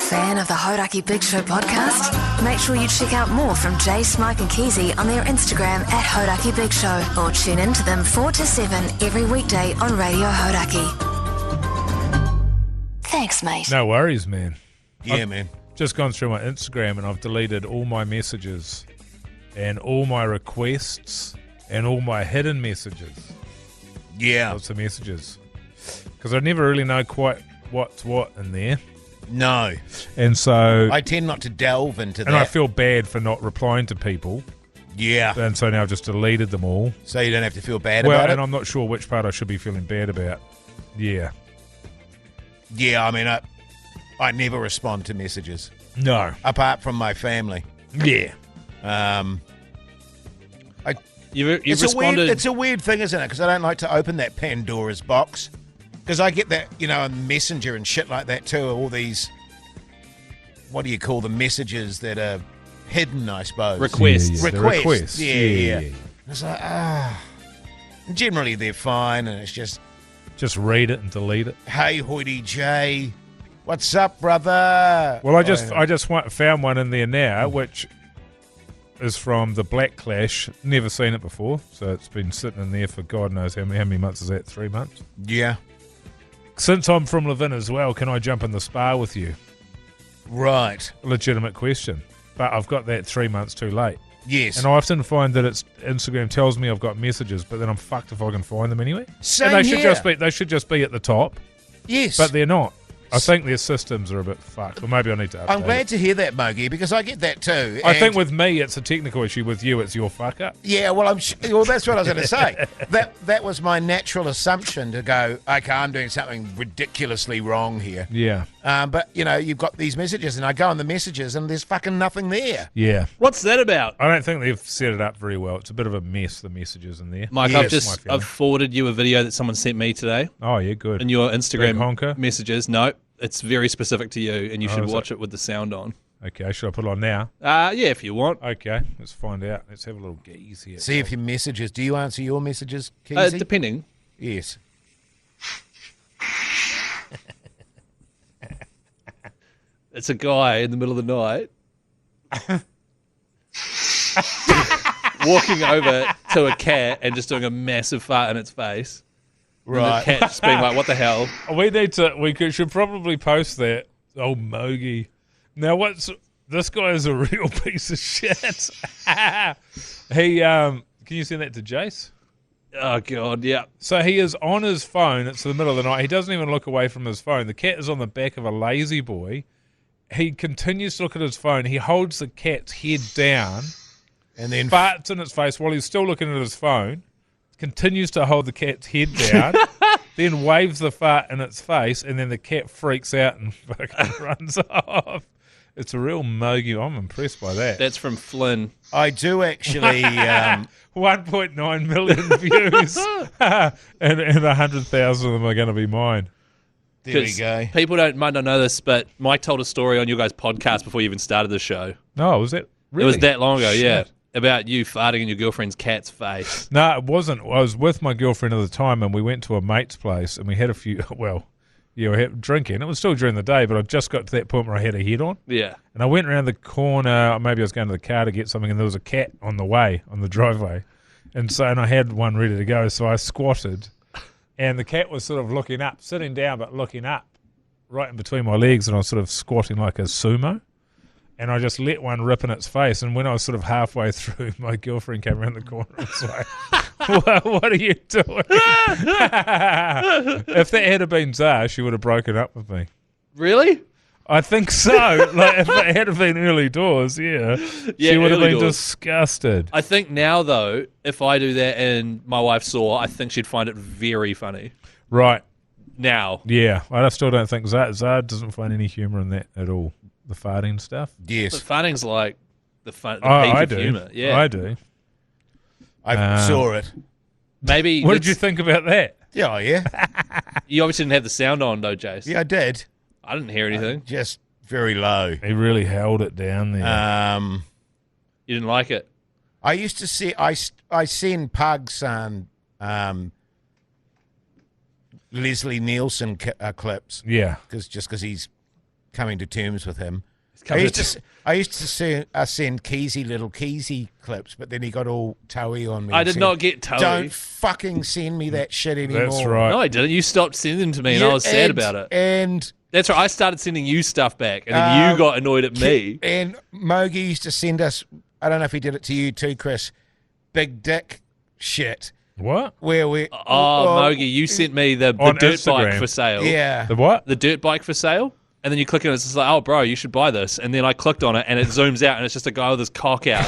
fan of the Hodaki Big Show podcast? Make sure you check out more from Jay, Smike and Keezy on their Instagram at Hodaki Big Show, or tune in to them 4 to 7 every weekday on Radio Hodaki. Thanks, mate. No worries, man. Yeah, man. Just gone through my Instagram and I've deleted all my messages and all my requests and all my hidden messages. Yeah. Lots of messages. Because I never really know quite what's what in there. No. And so... I tend not to delve into that. And I feel bad for not replying to people. Yeah. And so now I've just deleted them all. So you don't have to feel bad well, about it? and I'm not sure which part I should be feeling bad about. Yeah. Yeah, I mean, I never respond to messages. No. Apart from my family. Yeah. You've responded... It's a weird thing, isn't it? Because I don't like to open that Pandora's box. Because I get that, on Messenger and shit like that too. All these, what do you call the messages that are hidden, I suppose? Requests. Requests. Yeah. It's like, generally they're fine, and it's just... Just read it and delete it. Hey, Hoity J. What's up, brother? Well, I just found one in there now, which is from the Black Clash. Never seen it before, so it's been sitting in there for God knows how many months is that? 3 months? Yeah. Since I'm from Levin as well, can I jump in the spa with you? Right. Legitimate question. But I've got that 3 months too late. Yes. And I often find that Instagram tells me I've got messages, but then I'm fucked if I can find them anyway. Same and here. They should just be at the top. Yes. But they're not. I think their systems are a bit fucked. Or maybe I need to update I'm glad it. to hear that, Mogi, because I get that too. I think with me, it's a technical issue. With you, it's your fuck up. Yeah, well, that's what I was going to say. That was my natural assumption to go, okay, I'm doing something ridiculously wrong here. Yeah. But, you've got these messages, and I go on the messages, and there's fucking nothing there. Yeah. What's that about? I don't think they've set it up very well. It's a bit of a mess, the messages in there. Mike, Yes. I've forwarded you a video that someone sent me today Oh, yeah, good. in your Greg Instagram Honker? messages. No, it's very specific to you, and you should is watch it with the sound on. Okay, should I put it on now? Yeah, if you want. Okay, let's find out. Let's have a little gaze here. See if your messages, do you answer your messages, Keezy? Depending. Yes. It's a guy in the middle of the night walking over to a cat and just doing a massive fart in its face. Right. And the cat just being like, what the hell? Should probably post that. Oh, Mogi. Now, this guy is a real piece of shit. Can you send that to Jace? Oh, God, yeah. So he is on his phone. It's the middle of the night. He doesn't even look away from his phone. The cat is on the back of a lazy boy. He continues to look at his phone. He holds the cat's head down And then farts in its face while he's still looking at his phone, continues to hold the cat's head down, then waves the fart in its face, and then the cat freaks out and fucking runs off. It's a real mogi. I'm impressed by that. That's from Flynn. I do actually... 1.9 million views, and 100,000 of them are going to be mine. there we go. People might not know this, but Mike told a story on your guys' podcast before you even started the show. No, was that really? It was that long ago, yeah. Shit. About you farting in your girlfriend's cat's face. No, it wasn't. I was with my girlfriend at the time, and we went to a mate's place, and we had a few, we had drinking. It was still during the day, but I just got to that point where I had a head on. Yeah. And I went around the corner, maybe I was going to the car to get something, and there was a cat on the way, on the driveway. And I had one ready to go, so I squatted, and the cat was sort of looking up, sitting down, but looking up, right in between my legs, and I was sort of squatting like a sumo. And I just let one rip in its face. And when I was sort of halfway through, my girlfriend came around the corner and was like, what are you doing? If that had been Zah, she would have broken up with me. Really? I think so. Like, if it had been early doors, yeah she would have early been doors. disgusted. I think now, though, if I do that and my wife saw, I think she'd find it very funny. Right. Now. Yeah. I still don't think Zah doesn't find any humour in that at all. The farting stuff. But Yes, farting's like the peak I of do. humour. Yeah. I do. I saw it. Maybe What did you think about that? Yeah, yeah. You obviously didn't have the sound on, though, Jace. Yeah, I did. I didn't hear anything. Just very low. He really held it down there. You didn't like it? I used to see, I send Pugs Leslie Nielsen clips Yeah. because he's coming to terms with him. I coming used to send Keezy little Keezy clips, but then he got all toey on me. I and did said, not get toey. Don't fucking send me that shit anymore. That's right. No, I didn't. You stopped sending them to me, and I was sad about it. And That's right. I started sending you stuff back, and then you got annoyed at me. And Mogi used to send us, I don't know if he did it to you too, Chris, big dick shit. What? Where we... Mogi, you sent me the On dirt Instagram. bike for sale. Yeah. The what? The dirt bike for sale. And then you click on it, it's just like, oh, bro, you should buy this. And then I clicked on it, and it zooms out, and it's just a guy with his cock out.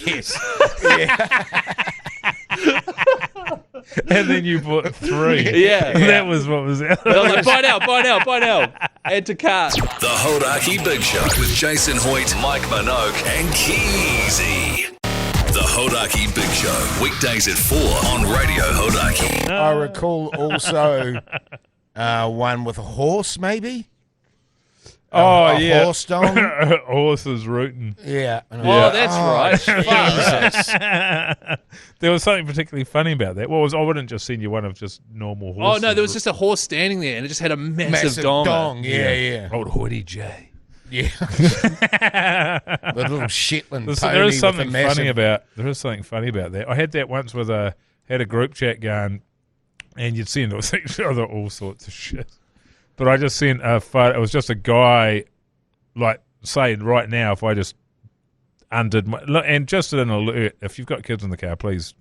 Yes. Yeah. And then you bought 3. Yeah. That was what was out. And I was like, buy now. Add to cart. The Hodaki Big Show with Jason Hoyt, Mike Minogue, and Keezy. The Hodaki Big Show, weekdays at 4 on Radio Hodaki. I recall also one with a horse, maybe? Oh, a yeah. horse dong? Horses rooting. Yeah. And Oh, that's right. Fuck. Jesus. There was something particularly funny about that. Well, I wouldn't just send you one of just normal Oh, horses. no, there was just a horse standing there, and it just had a massive dong. dong. Yeah. Old Hoity J. Yeah. The little Shetland pony There is with something a massive... There is something funny about that. I had that once with had a group chat going, and you'd send all sorts of shit. But I just sent a photo. It was just a guy, like saying right now, if I just undid my and just an alert. If you've got kids in the car, please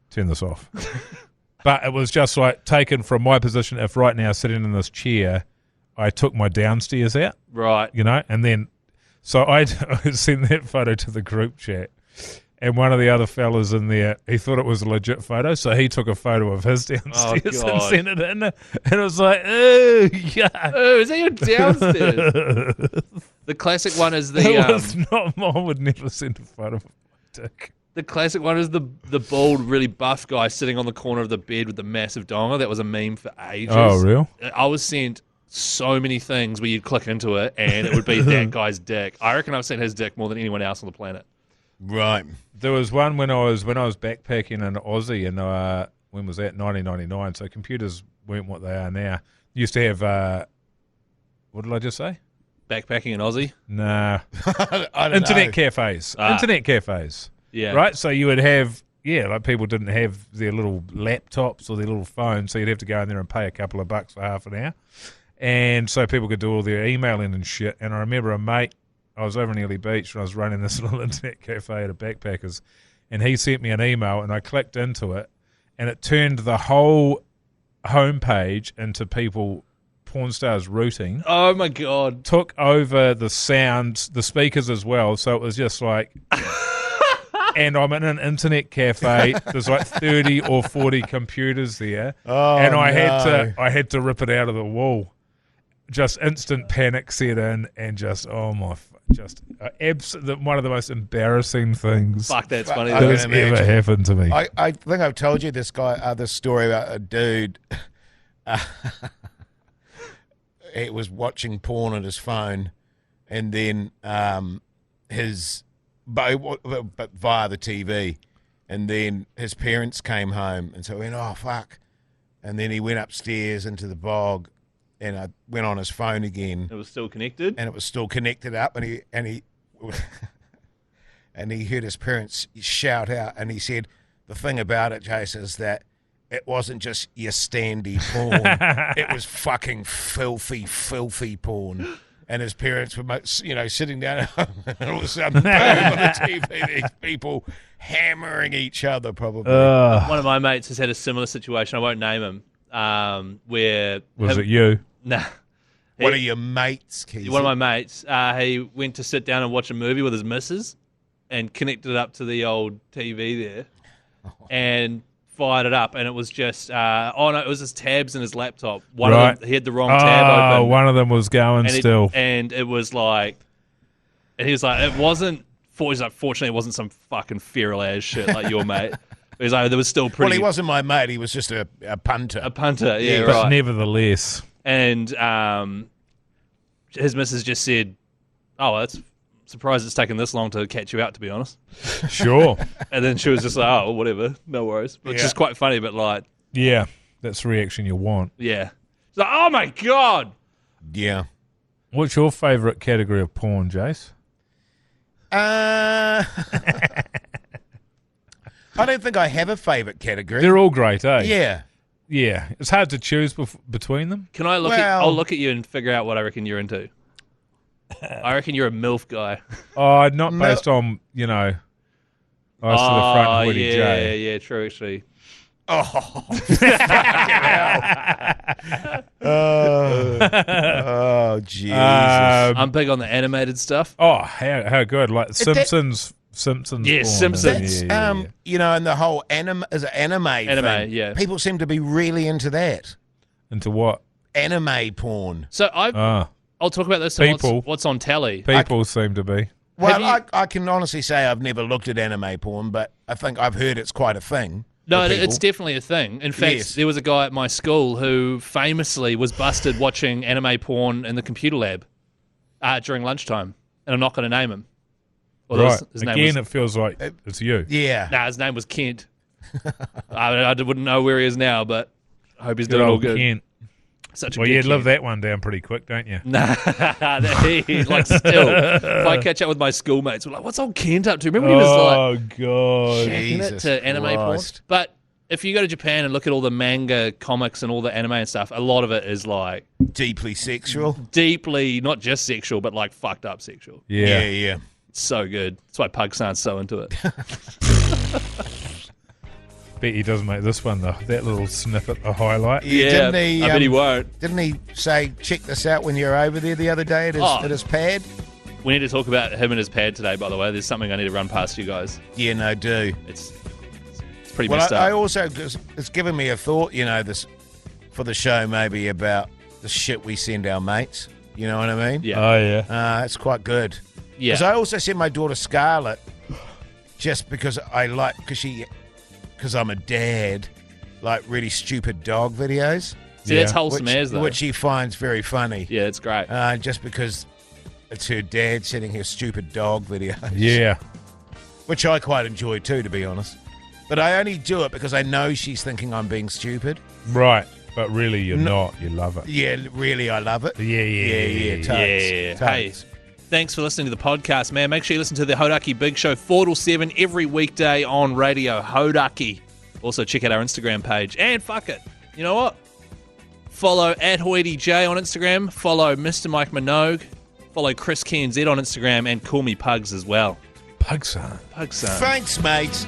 turn this off. But it was just like taken from my position. If right now sitting in this chair, I took my downstairs out. Right. And then, so I sent that photo to the group chat, and one of the other fellas in there, he thought it was a legit photo, so he took a photo of his downstairs and God. sent it in, and it was like, oh, yeah. Oh, is that your downstairs? The classic one is It was not, I would never send a photo of my dick. the classic one is the bald, really buff guy sitting on the corner of the bed with the massive donger. That was a meme for ages. Oh, real? I was sent so many things where you'd click into it and it would be that guy's dick. I reckon I've seen his dick more than anyone else on the planet. Right. There was one when I was backpacking in Aussie, and when was that? 1999. So computers weren't what they are now. Used to have what did I just say? Backpacking in Aussie? Nah, I don't internet know. cafes. Ah. Internet cafes. Yeah. Right. So you would have like people didn't have their little laptops or their little phones, so you'd have to go in there and pay a couple of bucks for half an hour, and so people could do all their emailing and shit. And I remember a mate. I was over in Ely Beach and I was running this little internet cafe at a Backpackers, and he sent me an email and I clicked into it, and it turned the whole homepage into people, porn stars rooting, Oh, my God. took over the sound, the speakers as well, so it was just like... And I'm in an internet cafe. There's like 30 or 40 computers there, and I had to rip it out of the wall. Just instant panic set in, and just one of the most embarrassing things Fuck, that's Fuck, funny. I that though. has can ever imagine. happened to me. I think I've told you this story about a dude. He was watching porn on his phone, and then but via the TV, and then his parents came home, and so he went, oh fuck, and then he went upstairs into the bog, and I went on his phone again, It was still connected? and it was still connected up, and he and he heard his parents shout out, and he said, the thing about it, Jace, is that it wasn't just your standy porn. It was fucking filthy porn. And his parents were, sitting down at home, and all of a sudden, boom, on the TV, these people hammering each other, probably. One of my mates has had a similar situation. I won't name him. Where Was it you? Nah. One of your mates, Keith. One of my mates, he went to sit down and watch a movie with his missus and connected it up to the old TV there and fired it up, and it was just it was his tabs in his laptop. One Right. of them, he had the wrong tab open. One of them was going and still. and it was like, and he was like, it wasn't. He's like, fortunately, it wasn't some fucking feral ass shit like your mate. He's like, there was still pretty. Well, he wasn't my mate. He was just a punter. a punter, yeah, But right. nevertheless, And his missus just said, "Oh, that's surprised it's taken this long to catch you out, to be honest." sure. And then she was just like, "Oh, whatever, no worries." Which Yeah. is quite funny, but like, Yeah, that's the reaction you want. yeah, It's like, oh my God. Yeah. What's your favourite category of porn, Jace? I don't think I have a favourite category. They're all great, eh? Yeah. Yeah. It's hard to choose between them. Can I look Well- I'll look at you and figure out what I reckon you're into. I reckon you're a MILF guy. Oh, not based on, eyes to the front, Woody J. Yeah, true, actually. Oh, Jesus. I'm big on the animated stuff. Oh, how good. Like Simpsons porn, Simpsons. isn't it? Yeah. And the whole anime Anime, thing. yeah. People seem to be really into that. Into what? Anime porn. So I'll talk about this. And People. what's on telly? People seem to be. Well, I can honestly say I've never looked at anime porn, but I think I've heard it's quite a thing. No, for people. it's definitely a thing. In fact, Yes. there was a guy at my school who famously was busted watching anime porn in the computer lab during lunchtime, and I'm not going to name him. Although Right. his name Again, was, it feels like it's you. Yeah. his name was Kent. I wouldn't know where he is now, but I hope he's Good doing all old good. Kent. Such a Well, good you'd live Kent. that one down pretty quick, don't you? Nah, he's like still. If I catch up with my schoolmates, we're like, "What's old Kent up to?" Remember when he was like Oh, God. hacking it Jesus to anime porn? Christ. But if you go to Japan and look at all the manga comics and all the anime and stuff, a lot of it is like Deeply sexual. deeply not just sexual, but like fucked up sexual. Yeah. Yeah. It's so good. That's why Pug-san's so into it. Bet he doesn't make this one, though. That little snippet, a highlight. Yeah, Didn't he, I bet he won't. Didn't he say, check this out when you're over there the other day at his pad? We need to talk about him and his pad today, by the way. There's something I need to run past you guys. Yeah, no, do. It's pretty Well, messed I up. also, it's given me a thought, this for the show maybe about the shit we send our mates. You know what I mean? Yeah. Oh, yeah. It's quite good. Yeah. Because I also sent my daughter Scarlett just because because I'm a dad, like really stupid dog videos. See, that's Yeah. wholesome as, though. Which she finds very funny. Yeah, it's great. Just because it's her dad sending her stupid dog videos. Yeah. Which I quite enjoy too, to be honest. But I only do it because I know she's thinking I'm being stupid. Right. But really, you're not. You love it. Yeah, really, I love it. Yeah. Totes. Yeah. Hey, Totes. thanks for listening to the podcast, man. Make sure you listen to the Hodaki Big Show 4 till 7 every weekday on radio. Hodaki. Also, check out our Instagram page. And fuck it. You know what? Follow @HoidyJ on Instagram. Follow Mr. Mike Minogue. Follow Chris KNZ on Instagram. And call me Pugs as well. Pug-san. Pugson. Thanks, mates.